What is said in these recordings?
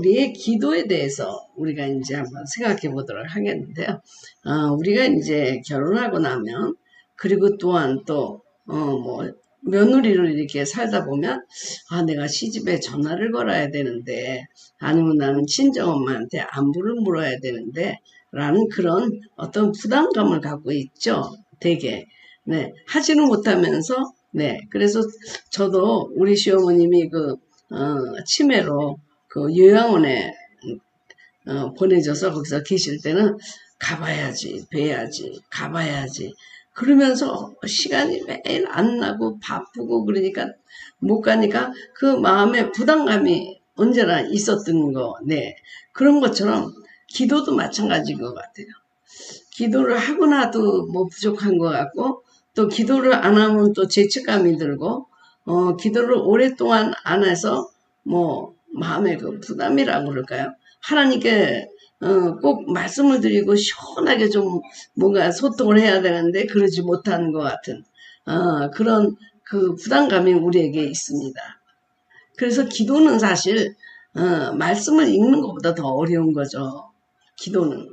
우리의 기도에 대해서 우리가 이제 한번 생각해 보도록 하겠는데요. 우리가 이제 결혼하고 나면, 그리고 또한 또, 며느리를 이렇게 살다 보면, 내가 시집에 전화를 걸어야 되는데, 아니면 나는 친정엄마한테 안부를 물어야 되는데, 라는 그런 어떤 부담감을 갖고 있죠. 되게. 네. 하지는 못하면서, 네. 그래서 저도 우리 시어머님이 치매로 요양원에 보내줘서 거기서 계실 때는 가봐야지, 뵈야지, 가봐야지. 그러면서 시간이 매일 안 나고 바쁘고 그러니까 못 가니까 그 마음에 부담감이 언제나 있었던 거, 네. 그런 것처럼 기도도 마찬가지인 것 같아요. 기도를 하고 나도 뭐 부족한 것 같고, 또 기도를 안 하면 또 죄책감이 들고, 기도를 오랫동안 안 해서 마음의 그 부담이라고 그럴까요? 하나님께 꼭 말씀을 드리고 시원하게 좀 뭔가 소통을 해야 되는데 그러지 못하는 것 같은 그런 그 부담감이 우리에게 있습니다. 그래서 기도는 사실 말씀을 읽는 것보다 더 어려운 거죠. 기도는.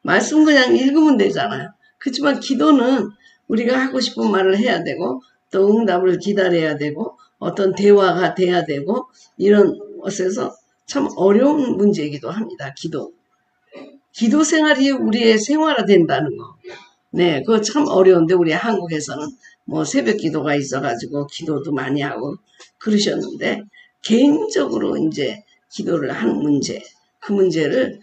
말씀 그냥 읽으면 되잖아요. 그렇지만 기도는 우리가 하고 싶은 말을 해야 되고 또 응답을 기다려야 되고 어떤 대화가 돼야 되고 이런 것에서 참 어려운 문제이기도 합니다. 기도. 기도 생활이 우리의 생활화 된다는 거. 네, 그거 참 어려운데 우리 한국에서는 새벽 기도가 있어가지고 기도도 많이 하고 그러셨는데 개인적으로 이제 기도를 하는 문제, 그 문제를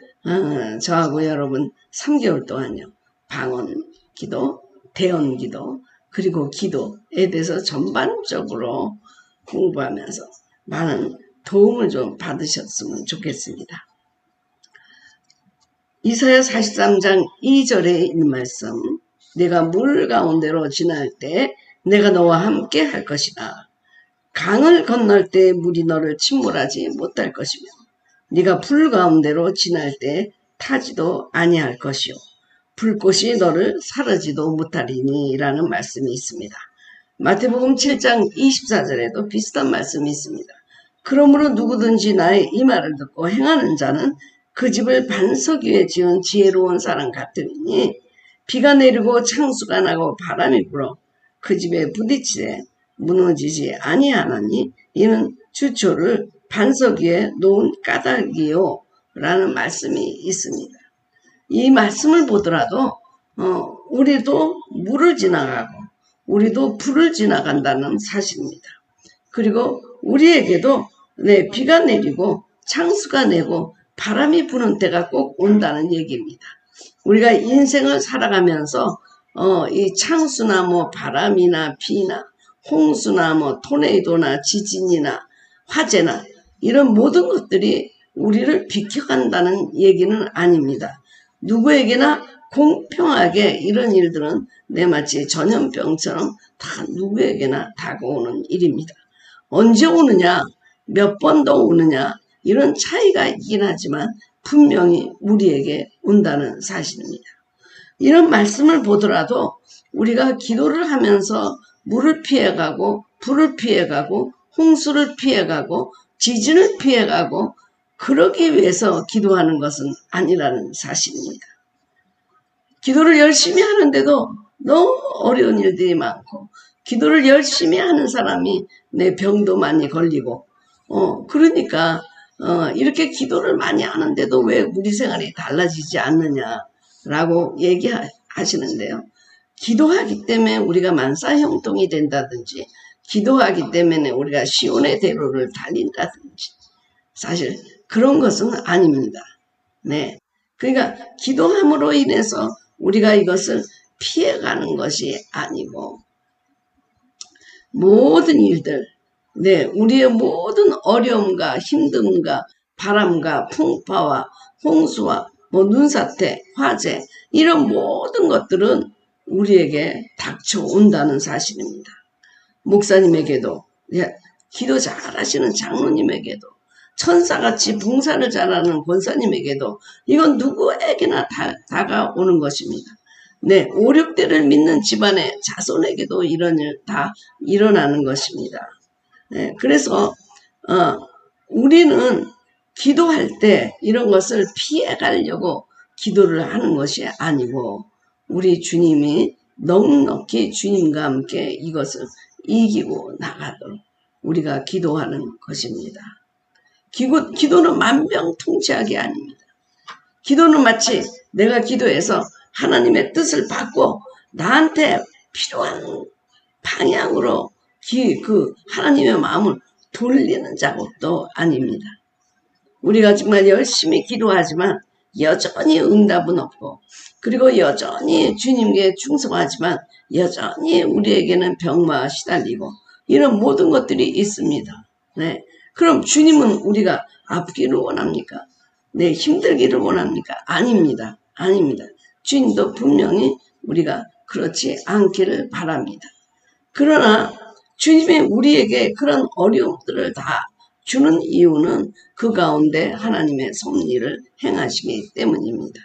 저하고 여러분 3개월 동안요. 방언 기도, 대언 기도, 그리고 기도에 대해서 전반적으로 공부하면서 많은 도움을 좀 받으셨으면 좋겠습니다. 이사야 43장 2절에 있는 말씀, 내가 물 가운데로 지날 때 내가 너와 함께 할 것이다. 강을 건널 때 물이 너를 침몰하지 못할 것이며 네가 불 가운데로 지날 때 타지도 아니할 것이요 불꽃이 너를 사르지도 못하리니 라는 말씀이 있습니다. 마태복음 7장 24절에도 비슷한 말씀이 있습니다. 그러므로 누구든지 나의 이 말을 듣고 행하는 자는 그 집을 반석 위에 지은 지혜로운 사람 같으니 비가 내리고 창수가 나고 바람이 불어 그 집에 부딪히되 무너지지 아니하나니 이는 주초를 반석 위에 놓은 까닭이요 라는 말씀이 있습니다. 이 말씀을 보더라도 우리도 물을 지나가고 우리도 불을 지나간다는 사실입니다. 그리고 우리에게도 비가 내리고 창수가 내고 바람이 부는 때가 꼭 온다는 얘기입니다. 우리가 인생을 살아가면서 이 창수나 바람이나 비나 홍수나 토네이도나 지진이나 화재나 이런 모든 것들이 우리를 비켜간다는 얘기는 아닙니다. 누구에게나 공평하게 이런 일들은 마치 전염병처럼 다 누구에게나 다가오는 일입니다. 언제 오느냐, 몇 번 더 오느냐 이런 차이가 있긴 하지만 분명히 우리에게 온다는 사실입니다. 이런 말씀을 보더라도 우리가 기도를 하면서 물을 피해가고 불을 피해가고 홍수를 피해가고 지진을 피해가고 그러기 위해서 기도하는 것은 아니라는 사실입니다. 기도를 열심히 하는데도 너무 어려운 일들이 많고 기도를 열심히 하는 사람이 내 병도 많이 걸리고 그러니까 이렇게 기도를 많이 하는데도 왜 우리 생활이 달라지지 않느냐라고 얘기하시는데요. 기도하기 때문에 우리가 만사형통이 된다든지 기도하기 때문에 우리가 시온의 대로를 달린다든지 사실 그런 것은 아닙니다. 네. 그러니까 기도함으로 인해서 우리가 이것을 피해가는 것이 아니고 모든 일들, 우리의 모든 어려움과 힘듦과 바람과 풍파와 홍수와 눈사태, 화재 이런 모든 것들은 우리에게 닥쳐온다는 사실입니다. 목사님에게도 기도 잘하시는 장로님에게도 천사같이 봉사를 잘하는 권사님에게도 이건 누구에게나 다가오는 것입니다. 5, 6대를 믿는 집안의 자손에게도 이런 일 다 일어나는 것입니다. 그래서 우리는 기도할 때 이런 것을 피해가려고 기도를 하는 것이 아니고 우리 주님이 넉넉히 주님과 함께 이것을 이기고 나가도록 우리가 기도하는 것입니다. 기도는 만병통치약이 아닙니다. 기도는 마치 내가 기도해서 하나님의 뜻을 받고 나한테 필요한 방향으로 하나님의 마음을 돌리는 작업도 아닙니다. 우리가 정말 열심히 기도하지만 여전히 응답은 없고 그리고 여전히 주님께 충성하지만 여전히 우리에게는 병마와 시달리고 이런 모든 것들이 있습니다. 네. 그럼 주님은 우리가 아프기를 원합니까? 네, 힘들기를 원합니까? 아닙니다. 아닙니다. 주님도 분명히 우리가 그렇지 않기를 바랍니다. 그러나 주님이 우리에게 그런 어려움들을 다 주는 이유는 그 가운데 하나님의 섭리를 행하시기 때문입니다.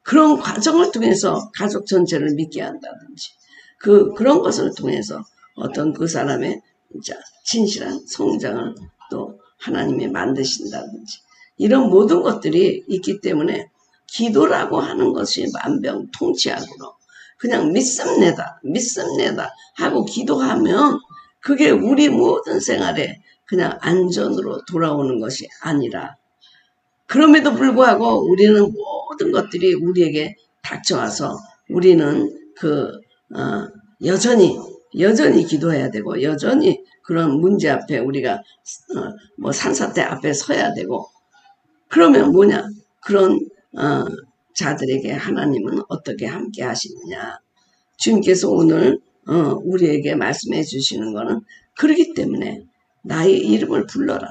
그런 과정을 통해서 가족 전체를 믿게 한다든지 그런 것을 통해서 어떤 그 사람의 진실한 성장을 또 하나님이 만드신다든지 이런 모든 것들이 있기 때문에 기도라고 하는 것이 만병통치약으로 그냥 믿습니다 하고 기도하면 그게 우리 모든 생활에 그냥 안전으로 돌아오는 것이 아니라 그럼에도 불구하고 우리는 모든 것들이 우리에게 닥쳐와서 우리는 여전히 기도해야 되고 여전히 그런 문제 앞에 우리가 산사태 앞에 서야 되고 그러면 뭐냐 그런 자들에게 하나님은 어떻게 함께 하시느냐 주님께서 오늘 우리에게 말씀해 주시는 것은 그렇기 때문에 나의 이름을 불러라.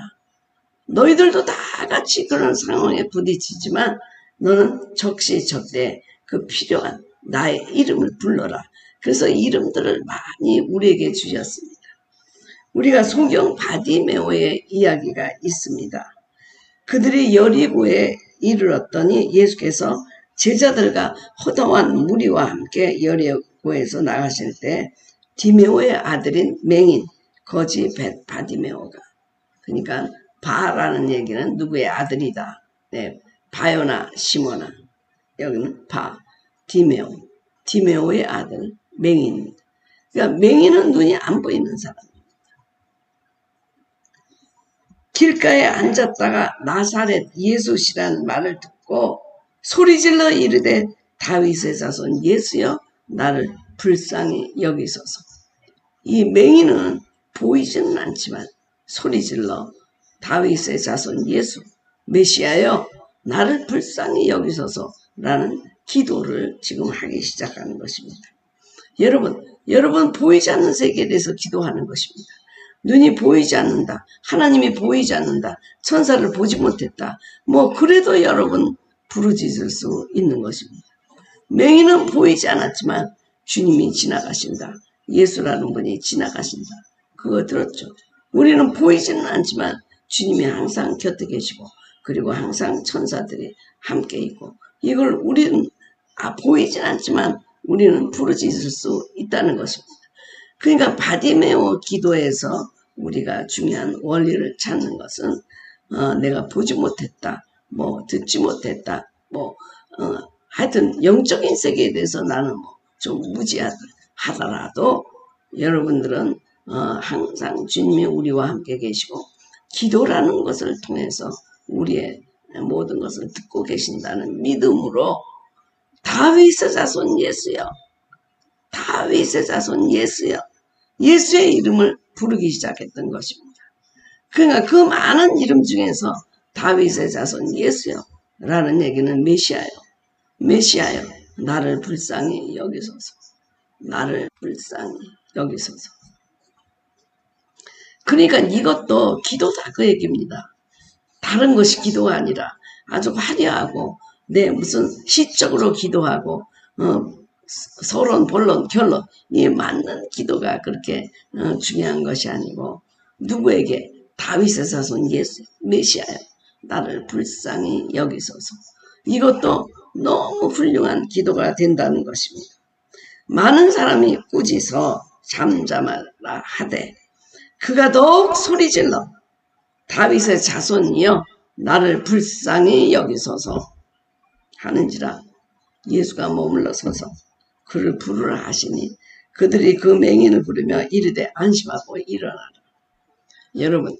너희들도 다 같이 그런 상황에 부딪히지만 너는 적시적대 그 필요한 나의 이름을 불러라. 그래서 이름들을 많이 우리에게 주셨습니다. 우리가 소경 바디메오의 이야기가 있습니다. 그들이 여리고에 이르렀더니 예수께서 제자들과 허다한 무리와 함께 여리고에서 나가실 때 디메오의 아들인 맹인 거지 바디메오가 그러니까 바라는 얘기는 누구의 아들이다. 네, 바요나 시모나 여기는 디메오의 아들 맹인입니다. 그러니까 맹인은 눈이 안 보이는 사람입니다. 길가에 앉았다가 나사렛 예수시라는 말을 듣고 소리질러 이르되 다윗의 자손 예수여 나를 불쌍히 여기소서. 이 맹인은 보이지는 않지만 소리질러 다윗의 자손 예수 메시아여 나를 불쌍히 여기소서라는 기도를 지금 하기 시작하는 것입니다. 여러분 보이지 않는 세계에 대해서 기도하는 것입니다. 눈이 보이지 않는다. 하나님이 보이지 않는다. 천사를 보지 못했다. 그래도 여러분 부르짖을 수 있는 것입니다. 맹인은 보이지 않았지만 주님이 지나가신다. 예수라는 분이 지나가신다. 그거 들었죠? 우리는 보이지는 않지만 주님이 항상 곁에 계시고 그리고 항상 천사들이 함께 있고 이걸 우리는 보이진 않지만 우리는 부르짖을 수 있다는 것입니다. 그러니까 바디메오 기도에서 우리가 중요한 원리를 찾는 것은 내가 보지 못했다, 듣지 못했다, 하여튼 영적인 세계에 대해서 나는 좀 무지하더라도 여러분들은 항상 주님이 우리와 함께 계시고 기도라는 것을 통해서 우리의 모든 것을 듣고 계신다는 믿음으로 다윗의 자손 예수여 다윗의 자손 예수여 예수의 이름을 부르기 시작했던 것입니다. 그러니까 그 많은 이름 중에서 다윗의 자손 예수여 라는 얘기는 메시아여 나를 불쌍히 여기소서 나를 불쌍히 여기소서. 그러니까 이것도 기도다 그 얘기입니다. 다른 것이 기도가 아니라 아주 화려하고 무슨 시적으로 기도하고 서론, 본론, 결론 이 맞는 기도가 그렇게 중요한 것이 아니고 누구에게 다윗의 자손 예수 메시아여 나를 불쌍히 여기소서. 이것도 너무 훌륭한 기도가 된다는 것입니다. 많은 사람이 꾸짖어 잠잠하라 하되 그가 더욱 소리질러 다윗의 자손이여 나를 불쌍히 여기소서 하는지라. 예수가 머물러 서서 그를 부르라 하시니 그들이 그 맹인을 부르며 이르되 안심하고 일어나라. 여러분,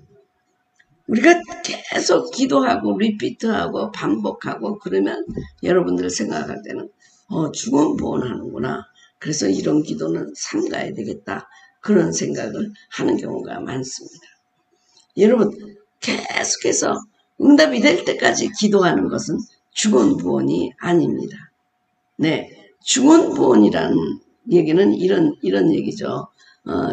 우리가 계속 기도하고 리피트하고 반복하고 그러면 여러분들 생각할 때는 죽음 보온하는구나. 그래서 이런 기도는 삼가야 되겠다. 그런 생각을 하는 경우가 많습니다. 여러분, 계속해서 응답이 될 때까지 기도하는 것은 죽음부원이 아닙니다. 네, 죽음부원이라는 얘기는 이런 얘기죠.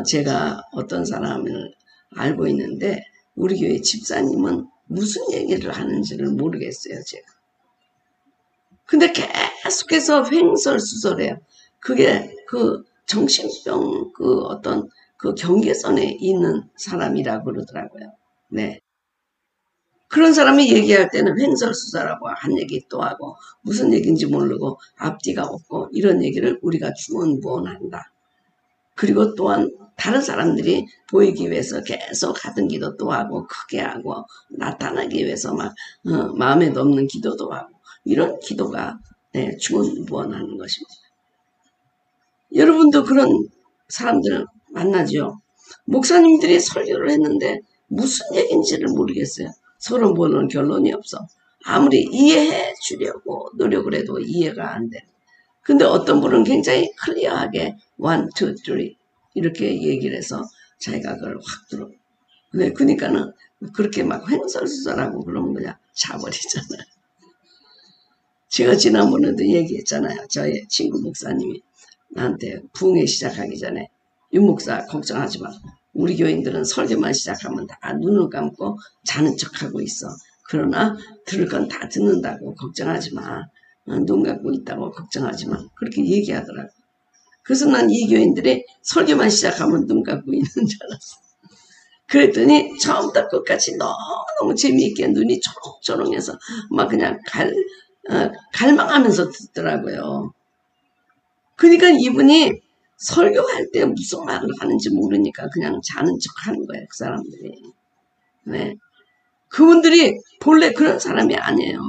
제가 어떤 사람을 알고 있는데 우리 교회 집사님은 무슨 얘기를 하는지를 모르겠어요, 제가. 근데 계속해서 횡설수설해요. 그게 그 정신병 어떤 그 경계선에 있는 사람이라고 그러더라고요. 네. 그런 사람이 얘기할 때는 횡설수설하고 한 얘기 또 하고 무슨 얘기인지 모르고 앞뒤가 없고 이런 얘기를 우리가 중언부언한다. 그리고 또한 다른 사람들이 보이기 위해서 계속 하던 기도 또 하고 크게 하고 나타나기 위해서 막 마음에 넘는 기도도 하고 이런 기도가 중언부언하는 것입니다. 여러분도 그런 사람들을 만나죠. 목사님들이 설교를 했는데 무슨 얘기인지를 모르겠어요. 서로 보는 결론이 없어. 아무리 이해해 주려고 노력을 해도 이해가 안 돼. 근데 어떤 분은 굉장히 클리어하게 1, 2, 3 이렇게 얘기를 해서 자기가 그걸 확 들어. 네, 그러니까는 그렇게 막 횡설수설하고 그러면 그냥 자버리잖아요. 제가 지난번에도 얘기했잖아요. 저의 친구 목사님이 나한테 부흥회 시작하기 전에 윤 목사 걱정하지 마. 우리 교인들은 설교만 시작하면 다 눈을 감고 자는 척하고 있어. 그러나 들을 건 다 듣는다고 걱정하지 마. 눈 감고 있다고 걱정하지 마. 그렇게 얘기하더라고. 그래서 난 이 교인들이 설교만 시작하면 눈 감고 있는 줄 알았어. 그랬더니 처음부터 끝까지 너무 재미있게 눈이 초롱초롱해서 막 그냥 갈망하면서 듣더라고요. 그러니까 이분이 설교할 때 무슨 말을 하는지 모르니까 그냥 자는 척 하는 거예요, 그 사람들이. 네. 그분들이 본래 그런 사람이 아니에요.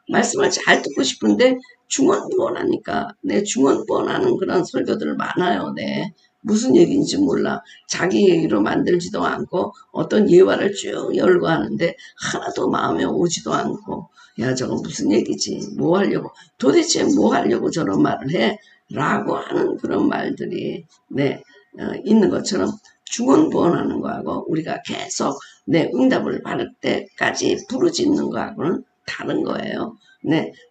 말씀을 잘 듣고 싶은데 중언부언하니까, 중언부언하는 그런 설교들 많아요. 네. 무슨 얘기인지 몰라. 자기 얘기로 만들지도 않고 어떤 예화를 쭉 열고 하는데 하나도 마음에 오지도 않고 야 저거 무슨 얘기지? 뭐 하려고? 도대체 뭐 하려고 저런 말을 해? 라고 하는 그런 말들이 있는 것처럼 중언부언하는 거하고 우리가 계속 응답을 받을 때까지 부르짖는 거하고는 다른 거예요.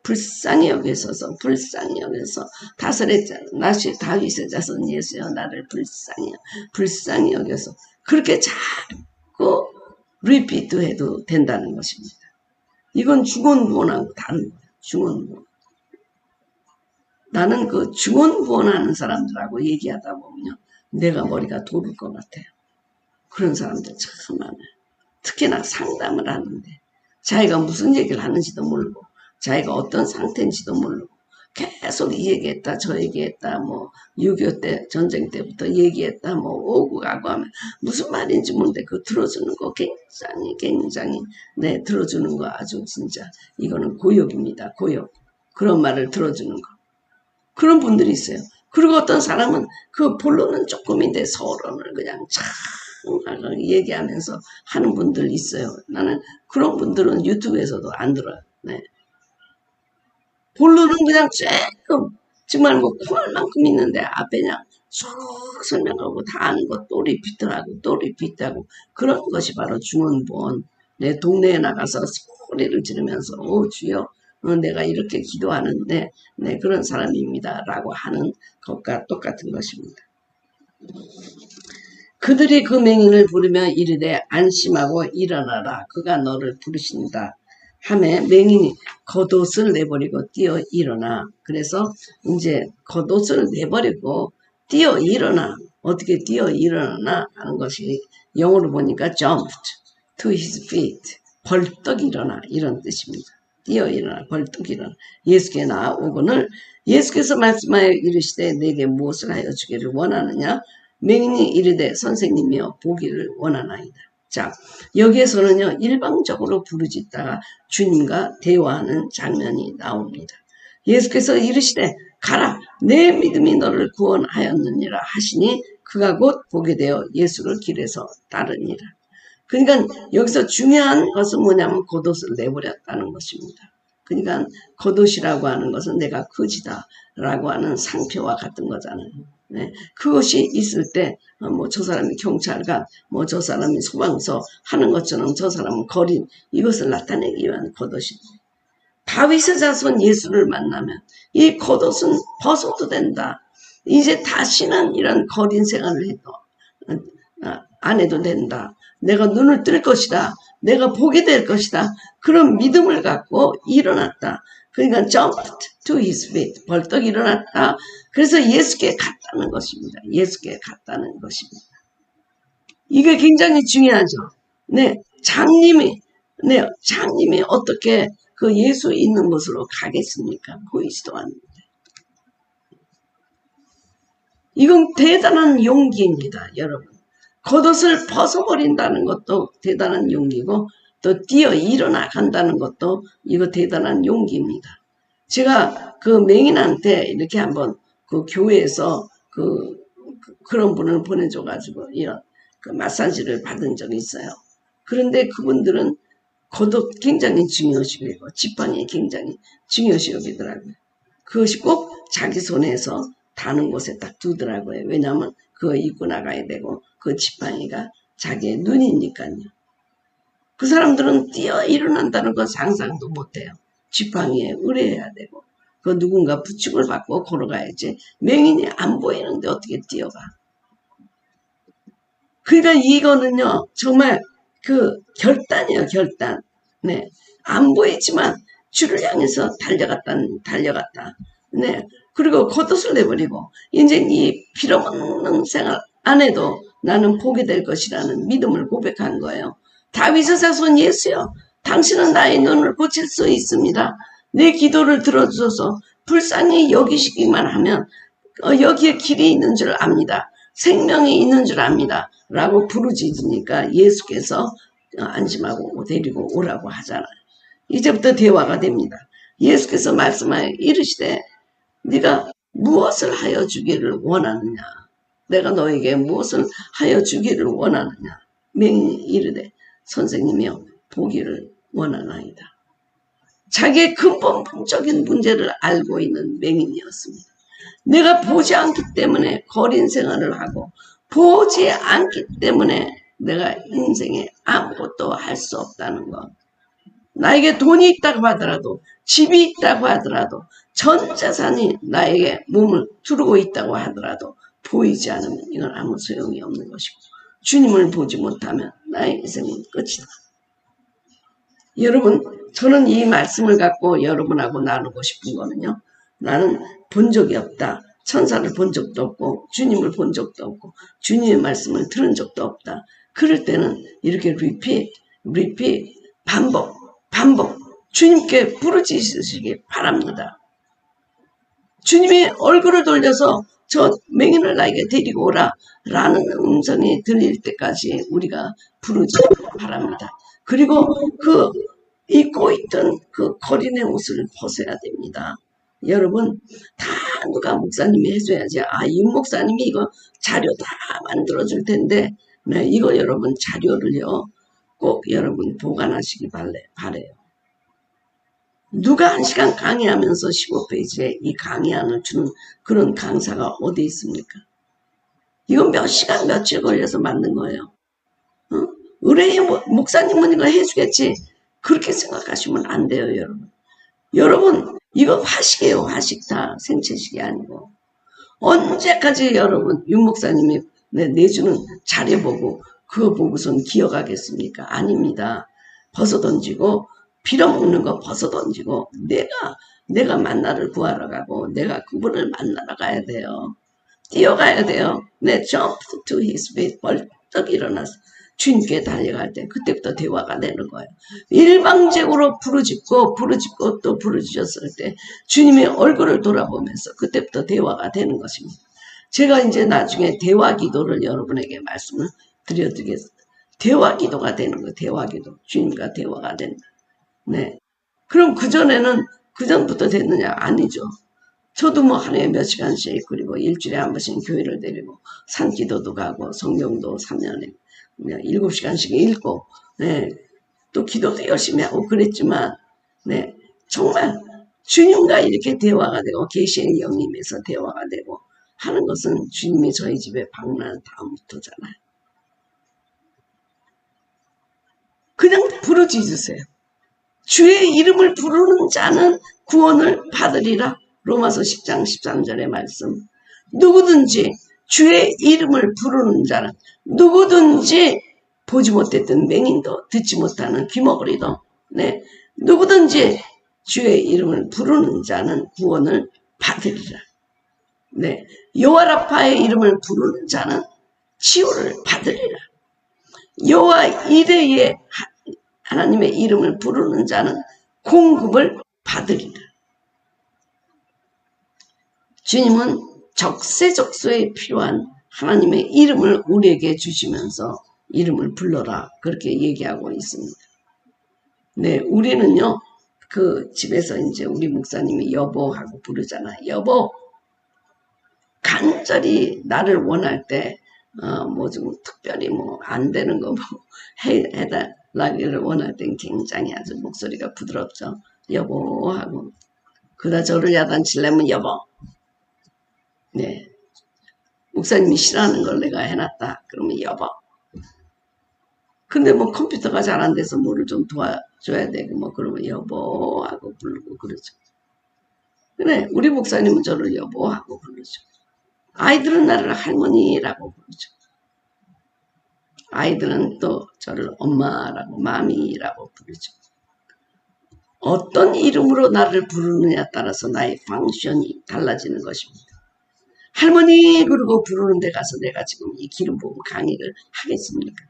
불쌍히 여기소서 불쌍히 여기서 다윗의 자손 예수여 나를 불쌍히 여겨서 그렇게 자꾸 리피트 해도 된다는 것입니다. 이건 중언부언하고 다른 거예요. 중언부언. 나는 그 중언부언하는 사람들하고 얘기하다 보면요. 내가 머리가 돌을 것 같아요. 그런 사람들 참 많아요. 특히나 상담을 하는데 자기가 무슨 얘기를 하는지도 모르고 자기가 어떤 상태인지도 모르고 계속 이 얘기했다 저 얘기했다 뭐 6.25 때 전쟁 때부터 얘기했다 뭐 오고 가고 하면 무슨 말인지 모르는데 그 들어주는 거 굉장히 들어주는 거 아주 진짜 이거는 고역입니다. 고역. 그런 말을 들어주는 거. 그런 분들이 있어요. 그리고 어떤 사람은 그 본론은 조금인데 서론을 그냥 장하게 얘기하면서 하는 분들 있어요. 나는 그런 분들은 유튜브에서도 안 들어요. 본론은 그냥 조금 정말 뭐 콩할 만큼 있는데 앞에 그냥 쭉 설명하고 다 아는 거 또 리피트하고 그런 것이 바로 중언부언. 내 동네에 나가서 소리를 지르면서 주여 내가 이렇게 기도하는데 그런 사람입니다 라고 하는 것과 똑같은 것입니다. 그들이 그 맹인을 부르며 이르되 안심하고 일어나라 그가 너를 부르신다 하매 맹인이 겉옷을 내버리고 뛰어 일어나. 그래서 이제 겉옷을 내버리고 뛰어 일어나. 어떻게 뛰어 일어나나 하는 것이 영어로 보니까 jumped to his feet. 벌떡 일어나 이런 뜻입니다. 뛰어 일어나 벌떡 일어나 예수께 나아오거늘 예수께서 말씀하여 이르시되 내게 무엇을 하여 주기를 원하느냐. 맹인이 이르되 선생님이여 보기를 원하나이다. 자, 여기에서는요, 일방적으로 부르짖다가 주님과 대화하는 장면이 나옵니다. 예수께서 이르시되 가라 내 믿음이 너를 구원하였느니라 하시니 그가 곧 보게 되어 예수를 길에서 따르니라. 그러니까 여기서 중요한 것은 뭐냐면 겉옷을 내버렸다는 것입니다. 그러니까 겉옷이라고 하는 것은 내가 거지다라고 하는 상표와 같은 거잖아요. 네. 그것이 있을 때 뭐 저 사람이 경찰관, 뭐 저 사람이 소방서 하는 것처럼 저 사람은 거린 이것을 나타내기 위한 겉옷입니다. 다윗의 자손 예수를 만나면 이 겉옷은 벗어도 된다. 이제 다시는 이런 거린 생활을 해도 안 해도 된다. 내가 눈을 뜰 것이다. 내가 보게 될 것이다. 그런 믿음을 갖고 일어났다. 그러니까 jumped to his feet. 벌떡 일어났다. 그래서 예수께 갔다는 것입니다. 예수께 갔다는 것입니다. 이게 굉장히 중요하죠. 네, 장님이 어떻게 그 예수 있는 곳으로 가겠습니까? 보이지도 않는데. 이건 대단한 용기입니다, 여러분. 겉옷을 벗어버린다는 것도 대단한 용기고 또 뛰어 일어나 간다는 것도 이거 대단한 용기입니다. 제가 그 맹인한테 이렇게 한번 그 교회에서 그런 분을 보내줘가지고 이런 그 마사지를 받은 적이 있어요. 그런데 그분들은 겉옷 굉장히 중요시 여기고 지팡이 굉장히 중요시 여기더라고요. 그것이 꼭 자기 손에서 다는 곳에 딱 두더라고요. 왜냐하면 그거 입고 나가야 되고 그 지팡이가 자기의 눈이니까요. 그 사람들은 뛰어 일어난다는 건 상상도 못해요. 지팡이에 의뢰해야 되고 그 누군가 부축을 받고 걸어가야지 맹인이 안 보이는데 어떻게 뛰어가. 그러니까 이거는요 정말 그 결단이에요. 결단. 네, 안 보이지만 주를 향해서 달려갔다. 네, 그리고 겉옷을 내버리고 이제 이 빌어먹는 생활 안 해도 나는 보게 될 것이라는 믿음을 고백한 거예요. 다윗의 자손 예수여, 당신은 나의 눈을 고칠 수 있습니다. 내 기도를 들어주셔서 불쌍히 여기시기만 하면 여기에 길이 있는 줄 압니다. 생명이 있는 줄 압니다. 라고 부르짖으니까 예수께서 안심하고 데리고 오라고 하잖아요. 이제부터 대화가 됩니다. 예수께서 말씀하여 이르시되 네가 무엇을 하여 주기를 원하느냐. 내가 너에게 무엇을 하여 주기를 원하느냐. 맹인이 이르되 선생님이여 보기를 원하나이다. 자기의 근본적인 문제를 알고 있는 맹인이었습니다. 내가 보지 않기 때문에 거린 생활을 하고 보지 않기 때문에 내가 인생에 아무것도 할 수 없다는 것. 나에게 돈이 있다고 하더라도 집이 있다고 하더라도 전 재산이 나에게 몸을 두르고 있다고 하더라도 보이지 않으면 이건 아무 소용이 없는 것이고 주님을 보지 못하면 나의 인생은 끝이다. 여러분 저는 이 말씀을 갖고 여러분하고 나누고 싶은 거는요. 나는 본 적이 없다. 천사를 본 적도 없고 주님을 본 적도 없고 주님의 말씀을 들은 적도 없다. 그럴 때는 이렇게 repeat, 반복 주님께 부르짖으시기 바랍니다. 주님이 얼굴을 돌려서 저 맹인을 나에게 데리고 오라 라는 음성이 들릴 때까지 우리가 부르짖기 바랍니다. 그리고 그 입고 있던 그 거린의 옷을 벗어야 됩니다. 여러분 다 누가 목사님이 해줘야지. 이 목사님이 이거 자료 다 만들어줄 텐데 네, 이거 여러분 자료를요 꼭 여러분 보관하시기 바래요. 누가 1시간 강의하면서 15페이지에 이 강의안을 주는 그런 강사가 어디 있습니까? 이건 몇 시간 며칠 걸려서 만든 거예요. 의뢰의 목사님은 이거 해주겠지. 그렇게 생각하시면 안 돼요, 여러분. 여러분 이거 화식이에요. 화식 다 생채식이 아니고. 언제까지 여러분 윤 목사님이 내주는 자료 보고 그거 보고선 기억하겠습니까? 아닙니다. 벗어던지고 빌어먹는 거 벗어던지고 내가 만나를 구하러 가고 내가 그분을 만나러 가야 돼요. 뛰어가야 돼요. jump to his feet. 벌떡 일어나서 주님께 달려갈 때 그때부터 대화가 되는 거예요. 일방적으로 부르짖고 또 부르짖었을 때 주님의 얼굴을 돌아보면서 그때부터 대화가 되는 것입니다. 제가 이제 나중에 대화 기도를 여러분에게 말씀을 드려드리겠습니다. 대화 기도가 되는 거예요. 대화 기도. 주님과 대화가 된다. 네. 그럼 그전부터 됐느냐? 아니죠. 저도 뭐 하루에 몇 시간씩, 그리고 일주일에 한 번씩 교회를 데리고 산기도도 가고 성경도 3년에 7시간씩 읽고, 네. 또 기도도 열심히 하고 그랬지만, 네. 정말 주님과 이렇게 대화가 되고 계시의 영임에서 대화가 되고 하는 것은 주님이 저희 집에 방문한 다음부터잖아요. 그냥 부르짖으세요. 주의 이름을 부르는 자는 구원을 받으리라. 로마서 10장 13절의 말씀. 누구든지 주의 이름을 부르는 자는, 누구든지 보지 못했던 맹인도 듣지 못하는 귀머거리도, 네, 누구든지 주의 이름을 부르는 자는 구원을 받으리라. 네, 여호와라파의 이름을 부르는 자는 치유를 받으리라. 여호와 이레의 하나님의 이름을 부르는 자는 공급을 받으리라. 주님은 적세적소에 필요한 하나님의 이름을 우리에게 주시면서 이름을 불러라, 그렇게 얘기하고 있습니다. 네, 우리는요, 그 집에서 이제 우리 목사님이 여보하고 부르잖아요. 여보. 간절히 나를 원할 때, 뭐 좀 특별히 뭐 안 되는 거 뭐 해달라기를 원할 땐 굉장히 아주 목소리가 부드럽죠. 여보 하고. 그다 저를 야단치려면 여보. 네. 목사님이 싫어하는 걸 내가 해놨다. 그러면 여보. 근데 뭐 컴퓨터가 잘 안 돼서 뭐를 좀 도와줘야 되고 뭐 그러면 여보 하고 부르고 그러죠. 그래, 우리 목사님은 저를 여보 하고 부르죠. 아이들은 나를 할머니라고 부르죠. 아이들은 또 저를 엄마라고, 마미라고 부르죠. 어떤 이름으로 나를 부르느냐에 따라서 나의 펑션이 달라지는 것입니다. 할머니 그러고 부르는 데 가서 내가 지금 이 기름 부음 강의를 하겠습니까?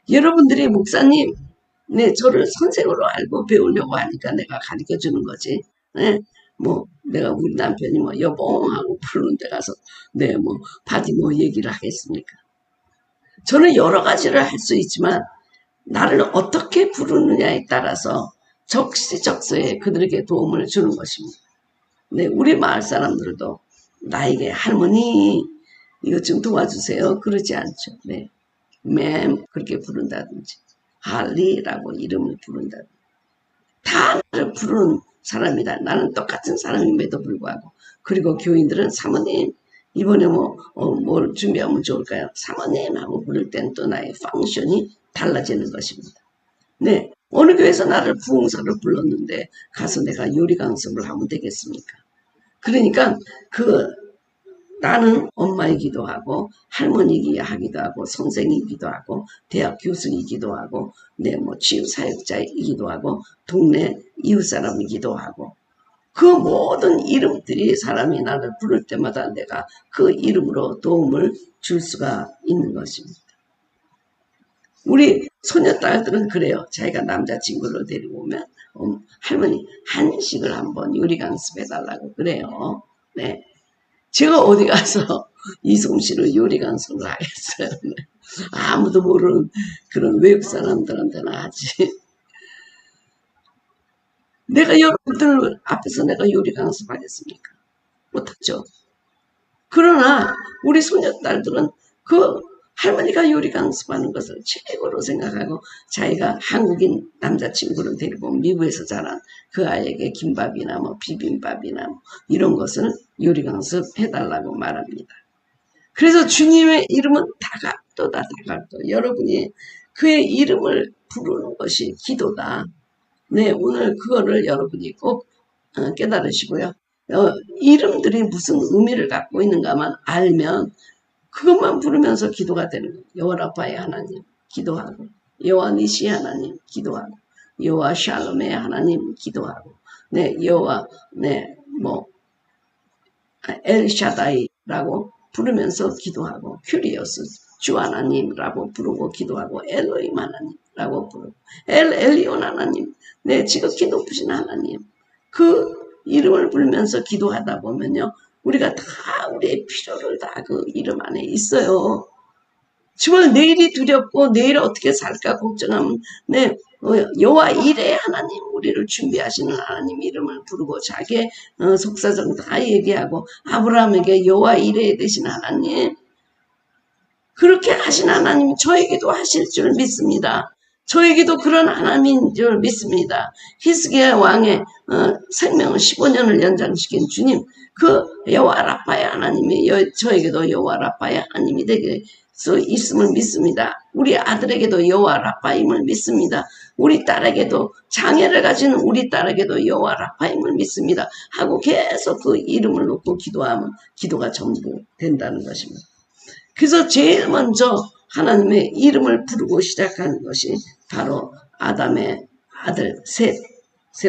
여러분들이 목사님, 네, 저를 선생으로 알고 배우려고 하니까 내가 가르쳐 주는 거지. 네, 뭐 내가 우리 남편이 뭐 여봉 하고 부르는 데 가서 네, 뭐 바디 뭐 얘기를 하겠습니까? 저는 여러 가지를 할 수 있지만 나를 어떻게 부르느냐에 따라서 적시적소에 그들에게 도움을 주는 것입니다. 네, 우리 마을 사람들도 나에게 할머니 이것 좀 도와주세요 그러지 않죠. 네, 맴 그렇게 부른다든지 할리라고 이름을 부른다든지 다 나를 부르는 사람이다. 나는 똑같은 사람임에도 불구하고. 그리고 교인들은 사모님 이번에 뭘 준비하면 좋을까요? 사모님 하고 부를 땐 또 나의 펑션이 달라지는 것입니다. 네, 어느 교회에서 나를 부흥사를 불렀는데 가서 내가 요리 강습을 하면 되겠습니까? 그러니까 나는 엄마이기도 하고 할머니이기도 하고 선생이기도 하고 대학 교수이기도 하고 네, 뭐 치유사역자이기도 하고 동네 이웃사람이기도 하고 그 모든 이름들이 사람이 나를 부를 때마다 내가 그 이름으로 도움을 줄 수가 있는 것입니다. 우리 소녀딸들은 그래요. 자기가 남자친구를 데리고 오면 할머니 한식을 한번 요리 강습해달라고 그래요. 네. 제가 어디 가서 이솜씨로 요리 강습을 하겠어요. 네. 아무도 모르는 그런 외국 사람들한테는 하지. 내가 여러분들 앞에서 내가 요리 강습하겠습니까? 못하죠. 그러나 우리 소녀딸들은 그 할머니가 요리 강습하는 것을 최고로 생각하고 자기가 한국인 남자친구를 데리고 미국에서 자란 그 아이에게 김밥이나 뭐 비빔밥이나 뭐 이런 것을 요리 강습해달라고 말합니다. 그래서 주님의 이름은 다각도다, 다각도. 여러분이 그의 이름을 부르는 것이 기도다. 네, 오늘 그거를 여러분이 꼭 깨달으시고요. 이름들이 무슨 의미를 갖고 있는가만 알면 그것만 부르면서 기도가 되는 거예요. 여호와 라파의 하나님 기도하고 여호와 니시 하나님 기도하고 여호와 샬롬의 하나님 기도하고 네, 여호와 뭐 엘샤다이라고 부르면서 기도하고 큐리오스 주 하나님이라고 부르고 기도하고 엘로임 하나님이라고 부르고 엘리온 하나님 네, 지극히 높으신 하나님 그 이름을 부르면서 기도하다 보면요 우리가 다 우리의 필요를 다 그 이름 안에 있어요. 정말 내일이 두렵고 내일 어떻게 살까 걱정하면 여호와 이레 하나님 우리를 준비하시는 하나님 이름을 부르고 자기의 속사정 다 얘기하고 아브라함에게 여호와 이레 되신 하나님 그렇게 하신 하나님이 저에게도 하실 줄 믿습니다. 저에게도 그런 하나님인 줄 믿습니다. 히스기야 왕의 생명을 15년을 연장시킨 주님 그 여호와 라파의 하나님이 저에게도 여호와 라파의 하나님이 되게 수 있음을 믿습니다. 우리 아들에게도 여호와 라파임을 믿습니다. 우리 딸에게도 장애를 가진 우리 딸에게도 여호와 라파임을 믿습니다. 하고 계속 그 이름을 놓고 기도하면 기도가 전부 된다는 것입니다. 그래서 제일 먼저 하나님의 이름을 부르고 시작하는 것이 바로 아담의 아들 세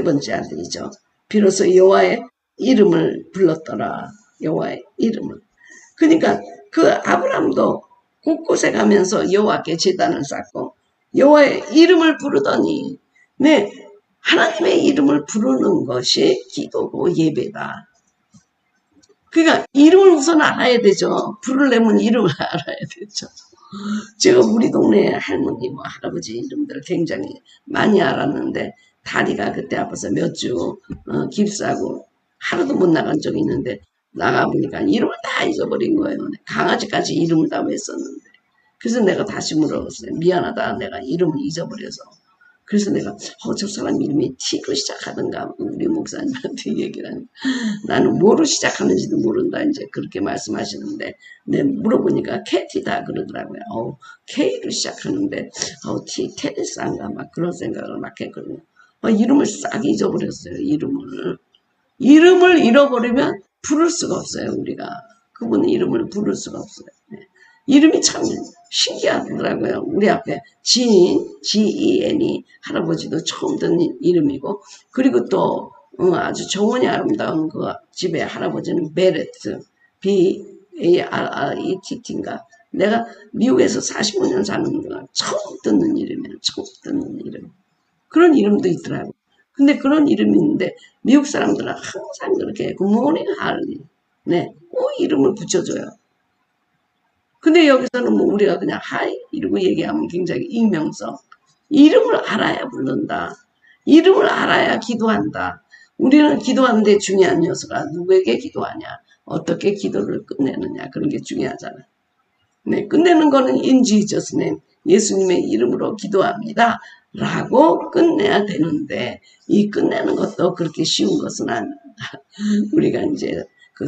번째 아들이죠. 비로소 여호와의 이름을 불렀더라. 여호와의 이름을. 그러니까 그 아브람도 곳곳에 가면서 여호와께 제단을 쌓고 여호와의 이름을 부르더니 하나님의 이름을 부르는 것이 기도고 예배다. 그러니까 이름을 우선 알아야 되죠. 부르려면 이름을 알아야 되죠. 제가 우리 동네 할머니 할아버지 이름들을 굉장히 많이 알았는데 다리가 그때 아파서 몇 주 깁스하고 하루도 못 나간 적이 있는데 나가보니까 이름을 다 잊어버린 거예요. 강아지까지 이름을 다 외웠었는데 그래서 내가 다시 물어봤어요. 미안하다 내가 이름을 잊어버려서. 그래서 내가 저 사람 이름이 T로 시작하던가 우리 목사님한테 얘기를 하니까 나는 뭐로 시작하는지도 모른다 이제 그렇게 말씀하시는데 물어보니까 캐티다 그러더라고요. K로 시작하는데 T 테레사인가 막 그런 생각을 막 했거든요. 이름을 싹 잊어버렸어요. 이름을 잃어버리면 부를 수가 없어요. 우리가 그분의 이름을 부를 수가 없어요. 이름이 참 신기하더라고요. 우리 앞에 Gen이 할아버지도 처음 듣는 이름이고 그리고 또 아주 정원이 아름다운 그 집의 할아버지는 베레트 BARRETT인가 내가 미국에서 45년 사는 동안 처음 듣는 이름이에요. 처음 듣는 이름. 그런 이름도 있더라고요. 근데 그런 이름이 있는데 미국 사람들은 항상 그렇게 굿모닝 할리 꼭 이름을 붙여줘요. 근데 여기서는 우리가 그냥 하이 이러고 얘기하면 굉장히 익명성. 이름을 알아야 부른다. 이름을 알아야 기도한다. 우리는 기도하는데 중요한 요소가 누구에게 기도하냐. 어떻게 기도를 끝내느냐. 그런 게 중요하잖아요. 끝내는 거는 in Jesus name. 예수님의 이름으로 기도합니다. 라고 끝내야 되는데 이 끝내는 것도 그렇게 쉬운 것은 아닙니다. 우리가 이제 그